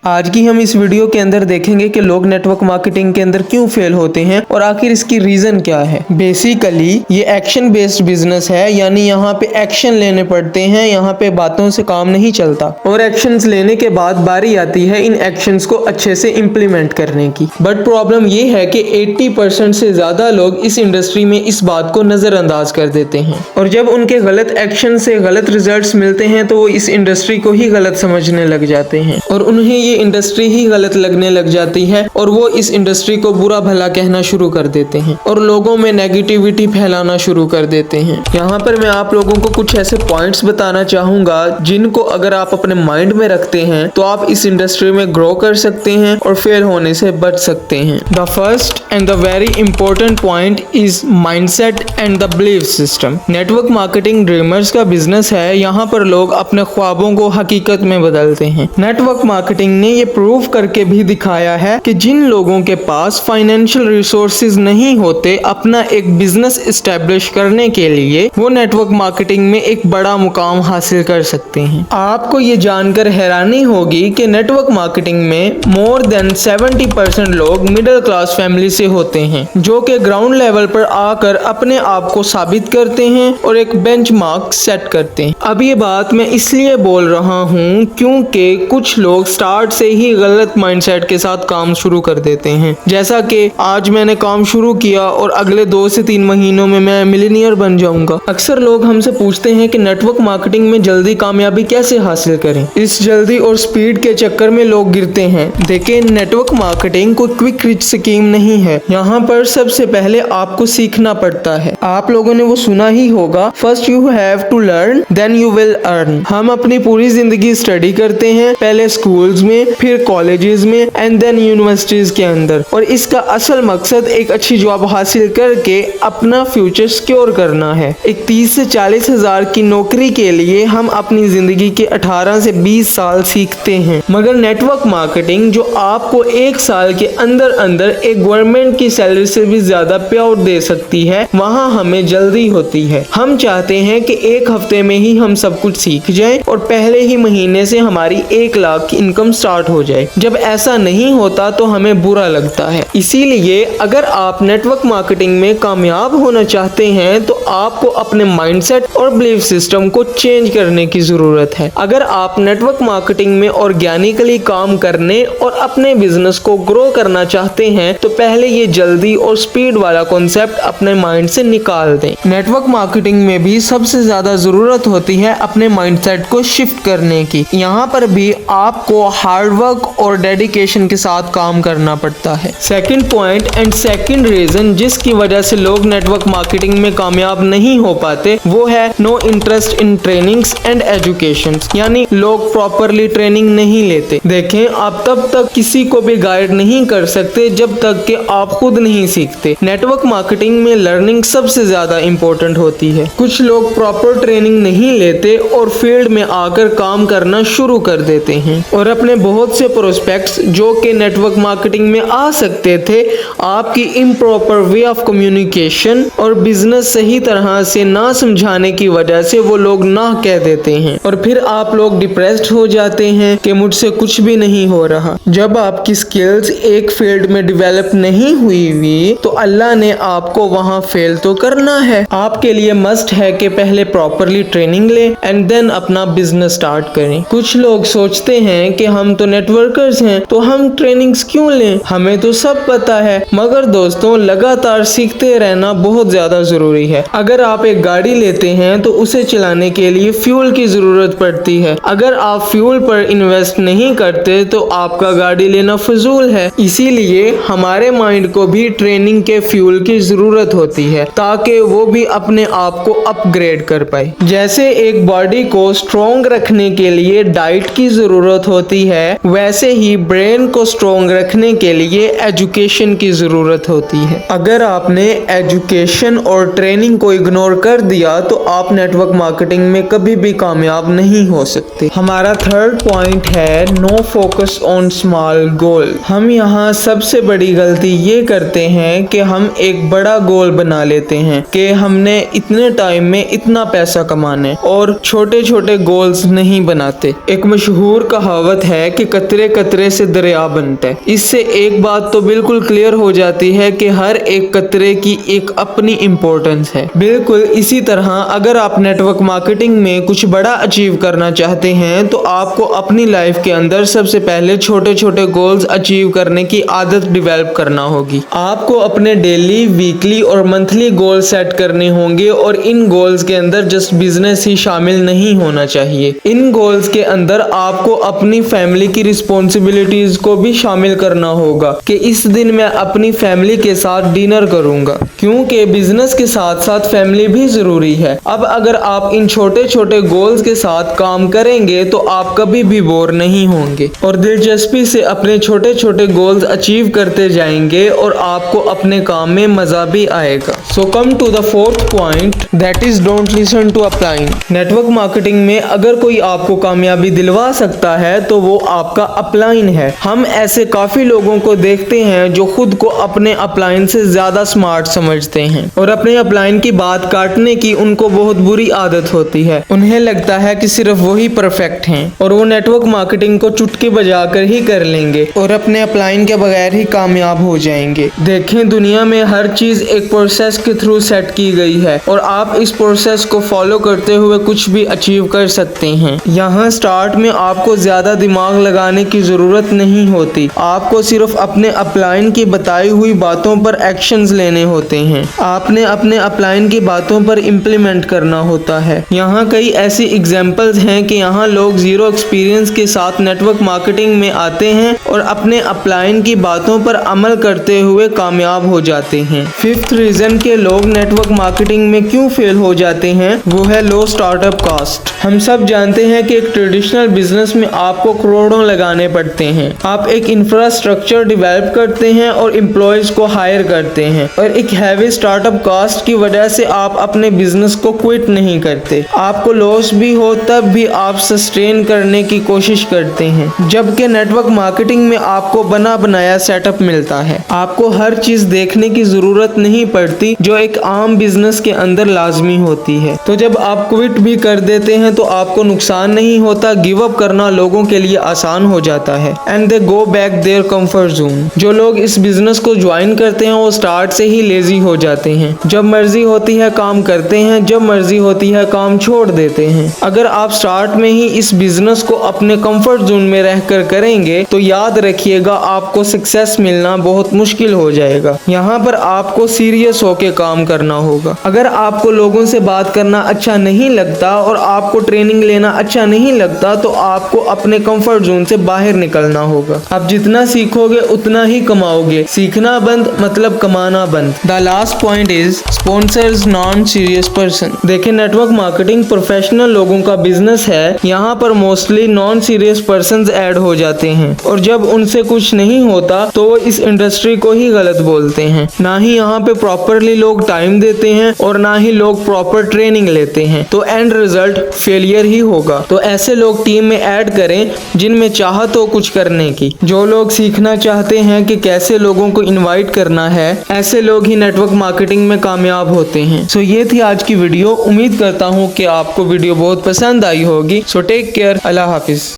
आज की हम इस वीडियो के अंदर देखेंगे कि लोग नेटवर्क मार्केटिंग के अंदर क्यों फेल होते हैं और आखिर इसकी रीजन क्या है। बेसिकली ये एक्शन बेस्ड बिजनेस है, यानी यहाँ पे एक्शन लेने पड़ते हैं, यहाँ पे बातों से काम नहीं चलता और एक्शंस लेने के बाद बारी आती है इन एक्शंस को अच्छे से इम्प्लीमेंट करने की। बट प्रॉब्लम ये है कि 80% से ज्यादा लोग इस इंडस्ट्री में इस बात को नजरअंदाज कर देते हैं और जब उनके गलत एक्शन से गलत रिजल्ट्स मिलते हैं तो वो इस इंडस्ट्री को ही गलत समझने लग जाते हैं और उन्हें ये इंडस्ट्री ही गलत लगने लग जाती है और वो इस इंडस्ट्री को बुरा भला कहना शुरू कर देते हैं और लोगों में नेगेटिविटी फैलाना शुरू कर देते हैं। यहाँ पर मैं आप लोगों को कुछ ऐसे पॉइंट्स बताना चाहूंगा जिनको अगर आप अपने माइंड में रखते हैं तो आप इस इंडस्ट्री में ग्रो कर सकते हैं और फेल होने से बच सकते हैं। The first and the very important point is mindset and the belief system. Network marketing dreamers का बिजनेस है। यहाँ पर लोग अपने ख्वाबों को हकीकत में बदलते हैं। नेटवर्क मार्केटिंग ने ये प्रूव करके भी दिखाया है कि जिन लोगों के पास फाइनेंशियल रिसोर्सेज नहीं होते अपना एक बिजनेस एस्टेब्लिश करने के लिए, वो नेटवर्क मार्केटिंग में एक बड़ा मुकाम हासिल कर सकते हैं। आपको ये जानकर हैरानी होगी कि नेटवर्क मार्केटिंग में मोर देन 70% लोग मिडिल क्लास फैमिली से होते हैं जो कि ग्राउंड लेवल पर आकर अपने आप को साबित करते हैं और एक बेंचमार्क सेट करते हैं। अब ये बात मैं इसलिए बोल रहा हूँ क्योंकि कुछ लोग स्टार्ट से ही गलत माइंडसेट के साथ काम शुरू कर देते हैं। जैसा कि आज मैंने काम शुरू किया और अगले 2 से 3 महीनों में मैं मिलियनियर बन जाऊंगा। अक्सर लोग हमसे पूछते हैं कि नेटवर्क मार्केटिंग में जल्दी कामयाबी कैसे हासिल करें। इस जल्दी और स्पीड के चक्कर में लोग गिरते हैं। देखिए, नेटवर्क मार्केटिंग कोई क्विक रिच स्कीम नहीं है। यहाँ पर सबसे पहले आपको सीखना पड़ता है। आप लोगों ने वो सुना ही होगा, first you have to learn then you will earn. हम अपनी पूरी जिंदगी स्टडी करते हैं, पहले स्कूल्स में, फिर कॉलेजेस में एंड देन यूनिवर्सिटीज के अंदर, और इसका असल मकसद एक अच्छी जॉब हासिल करके अपना फ्यूचर सिक्योर करना है। एक 30 से 40 हजार की नौकरी के लिए हम अपनी जिंदगी के 18 से 20 साल सीखते हैं, मगर नेटवर्क मार्केटिंग जो आपको 1 साल के अंदर अंदर एक गवर्नमेंट की सैलरी से भी ज्यादा पे आउट दे सकती है, वहाँ हमें जल्दी होती है। हम चाहते हैं कि 1 हफ्ते में ही हम सब कुछ सीख जाएं और पहले ही महीने से हमारी 1 लाख की इनकम स्टार्ट हो जाए। जब ऐसा नहीं होता तो हमें बुरा लगता है। इसीलिए अगर आप नेटवर्क मार्केटिंग में कामयाब होना चाहते हैं तो आपको अपने माइंडसेट और बिलीफ सिस्टम को चेंज करने की जरूरत है। अगर आप नेटवर्क मार्केटिंग में ऑर्गेनिकली काम करने और अपने बिजनेस को ग्रो करना चाहते हैं तो पहले ये जल्दी और स्पीड वाला कॉन्सेप्ट अपने माइंड से निकाल दें। नेटवर्क मार्केटिंग में भी सबसे ज्यादा जरूरत होती है अपने माइंडसेट को शिफ्ट करने की। यहाँ पर भी आपको हार्डवर्क और डेडिकेशन के साथ काम करना पड़ता है। Second point and second reason जिसकी वजह से लोग नेटवर्क मार्केटिंग में कामयाब नहीं हो पाते वो है no interest in trainings and education, यानी लोग प्रॉपरली ट्रेनिंग नहीं लेते। देखें, आप तब तक किसी को भी गाइड नहीं कर सकते जब तक कि आप खुद नहीं सीखते। नेटवर्क मार्केटिंग में लर्निंग सबसे ज्यादा इम्पोर्टेंट होती है। कुछ लोग प्रॉपर ट्रेनिंग नहीं लेते और फील्ड में आकर काम करना शुरू कर देते हैं और अपने बहुत से प्रोस्पेक्ट्स जो कि नेटवर्क मार्केटिंग में आ सकते थे, आपकी इम्प्रॉपर वे ऑफ कम्युनिकेशन और बिजनेस सही तरह से ना समझाने की वजह से वो लोग ना कह देते हैं और फिर आप लोग डिप्रेस्ड हो जाते हैं कि मुझसे कुछ भी नहीं हो रहा। जब आपकी स्किल्स एक फील्ड में डेवलप नहीं हुई तो अल्लाह ने आपको वहाँ फेल तो करना है। आपके लिए मस्ट है कि पहले प्रॉपरली ट्रेनिंग ले एंड देन अपना बिजनेस स्टार्ट करें। कुछ लोग सोचते हैं कि हम तो नेटवर्कर्स हैं तो हम ट्रेनिंग्स क्यों लें, हमें तो सब पता है। मगर दोस्तों, लगातार सीखते रहना बहुत ज्यादा जरूरी है। अगर आप एक गाड़ी लेते हैं तो उसे चलाने के लिए फ्यूल की जरूरत पड़ती है। अगर आप फ्यूल पर इन्वेस्ट नहीं करते तो आपका गाड़ी लेना फजूल है। इसीलिए हमारे माइंड को भी ट्रेनिंग के फ्यूल की जरूरत होती है ताकि वो भी अपने आप को अपग्रेड कर पाए। जैसे एक बॉडी को स्ट्रॉन्ग रखने के लिए डाइट की जरूरत होती है, वैसे ही ब्रेन को स्ट्रॉन्ग रखने के लिए एजुकेशन की जरूरत होती है। अगर आपने एजुकेशन और ट्रेनिंग को इग्नोर कर दिया तो आप नेटवर्क मार्केटिंग में कभी भी कामयाब नहीं हो सकते। हमारा थर्ड पॉइंट है no focus on small goal. हम यहाँ सबसे बड़ी गलती ये करते हैं कि हम एक बड़ा गोल बना लेते हैं कि हमने इतने टाइम में इतना पैसा कमाना है और छोटे छोटे गोल्स नहीं बनाते। एक मशहूर कहावत है कि कतरे कतरे से दरिया बनता है। इससे एक बात तो बिल्कुल क्लियर हो जाती है कि हर एक कतरे की एक अपनी इम्पोर्टेंस है। बिल्कुल इसी तरह अगर आप नेटवर्क मार्केटिंग में कुछ बड़ा अचीव करना चाहते हैं तो आपको अपनी लाइफ के अंदर सबसे पहले छोटे छोटे गोल्स अचीव करने की आदत डेवलप करना होगी। आपको अपने डेली, वीकली और मंथली गोल सेट करने होंगे और इन गोल्स के अंदर जस्ट बिजनेस ही शामिल नहीं होना चाहिए। इन गोल्स के अंदर आपको अपनी फैमिली की रिस्पॉन्सिबिलिटीज को भी शामिल करना होगा कि इस दिन मैं अपनी फैमिली के साथ डिनर करूंगा, क्योंकि बिजनेस के साथ साथ फैमिली भी जरूरी है। अब अगर आप इन छोटे छोटे गोल्स के साथ काम करेंगे तो आप कभी भी बोर नहीं होंगे और दिलचस्पी से अपने छोटे छोटे गोल्स अचीव करते जाएंगे और आपको अपने काम में मजा भी आएगा। So come to the fourth point, that is don't listen to upline. Network marketing में अगर कोई आपको कामयाबी दिलवा सकता है तो वो आपका अपलाइन है। हम ऐसे काफी लोगों को देखते हैं जो खुद को अपने अपलाइन से ज्यादा स्मार्ट समझते हैं और अपने अपलाइन की बात काटने की उनको बहुत बुरी आदत होती है। उन्हें लगता है कि सिर्फ वही परफेक्ट हैं और वो नेटवर्क मार्केटिंग को चुटकी बजाकर ही कर लेंगे और अपने अपलाइन के बगैर ही कामयाब हो जाएंगे। देखें, दुनिया में हर चीज एक प्रोसेस के थ्रू सेट की गई है और आप इस प्रोसेस को फॉलो करते हुए कुछ भी अचीव कर सकते हैं। यहाँ स्टार्ट में आपको ज्यादा दिमाग लगाने की जरूरत नहीं होती। आपको सिर्फ अपने अपलाइन की बताई हुई बातों पर एक्शंस लेने होते हैं। आपने अपने अपलाइन की बातों पर इम्प्लीमेंट करना होता है। यहाँ कई ऐसी एग्जांपल्स हैं कि यहाँ लोग जीरो एक्सपीरियंस के साथ नेटवर्क मार्केटिंग में आते हैं और अपने अपलाइन की बातों पर अमल करते हुए कामयाब हो जाते हैं। फिफ्थ रीजन के लोग नेटवर्क मार्केटिंग में क्यों फेल हो जाते हैं वो है लो स्टार्टअप कॉस्ट। हम सब जानते हैं कि एक ट्रेडिशनल बिजनेस में आपको करोड़ों लगाने पड़ते हैं। आप एक इंफ्रास्ट्रक्चर डेवलप करते हैं और एम्प्लॉयज को हायर करते हैं और एक हैवी स्टार्टअप कॉस्ट की वजह से आप अपने बिजनेस को क्विट नहीं करते। आपको लॉस भी हो तब भी आप सस्टेन करने की कोशिश करते हैं, जबकि नेटवर्क मार्केटिंग में आपको बना बनाया सेटअप मिलता है। आपको हर चीज देखने की जरूरत नहीं पड़ती जो एक आम बिजनेस के अंदर लाजमी होती है। तो जब आप क्विट भी कर देते हैं तो आपको नुकसान नहीं होता। गिव अप करना लोगों के लिए आसान हो जाता है and they go back there comfort zone. जो लोग इस बिजनेस को ज्वाइन करते हैं वो स्टार्ट से ही लेजी हो जाते हैं। जब मर्जी होती है काम करते हैं, जब मर्जी होती है काम छोड़ देते हैं। अगर आप स्टार्ट में ही इस बिजनेस को अपने कंफर्ट जोन में रहकर करेंगे तो याद रखिएगा आपको सक्सेस मिलना बहुत मुश्किल हो जाएगा। यहाँ पर आपको सीरियस होकर काम करना होगा। अगर आपको लोगों से बात करना अच्छा नहीं लगता और आपको ट्रेनिंग लेना अच्छा नहीं लगता तो आपको अपने कंफर्ट जोन से बाहर निकलना होगा। आप जितना सीखोगे उतना ही कमाओगे। सीखना बंद मतलब कमाना बंद। The last point is sponsors non serious person. देखिए, नेटवर्क मार्केटिंग प्रोफेशनल लोगों का बिजनेस है। यहाँ पर mostly non serious person add हो जाते हैं और जब उनसे कुछ नहीं होता तो वो इस इंडस्ट्री को ही गलत बोलते हैं। ना ही यहाँ पे प्रॉपरली लोग टाइम देते हैं और ना ही लोग प्रॉपर ट्रेनिंग लेते हैं, तो एंड रिजल्ट फेलियर ही होगा। तो ऐसे लोग टीम में ऐड करें जिनमें चाहत हो कुछ करने की। जो लोग सीखना चाहते हैं कि कैसे लोगों को इनवाइट करना है, ऐसे लोग ही नेटवर्क मार्केटिंग में कामयाब होते हैं। सो ये थी आज की वीडियो। उम्मीद करता हूँ कि आपको वीडियो बहुत पसंद आई होगी। सो टेक केयर, अल्लाह हाफिज।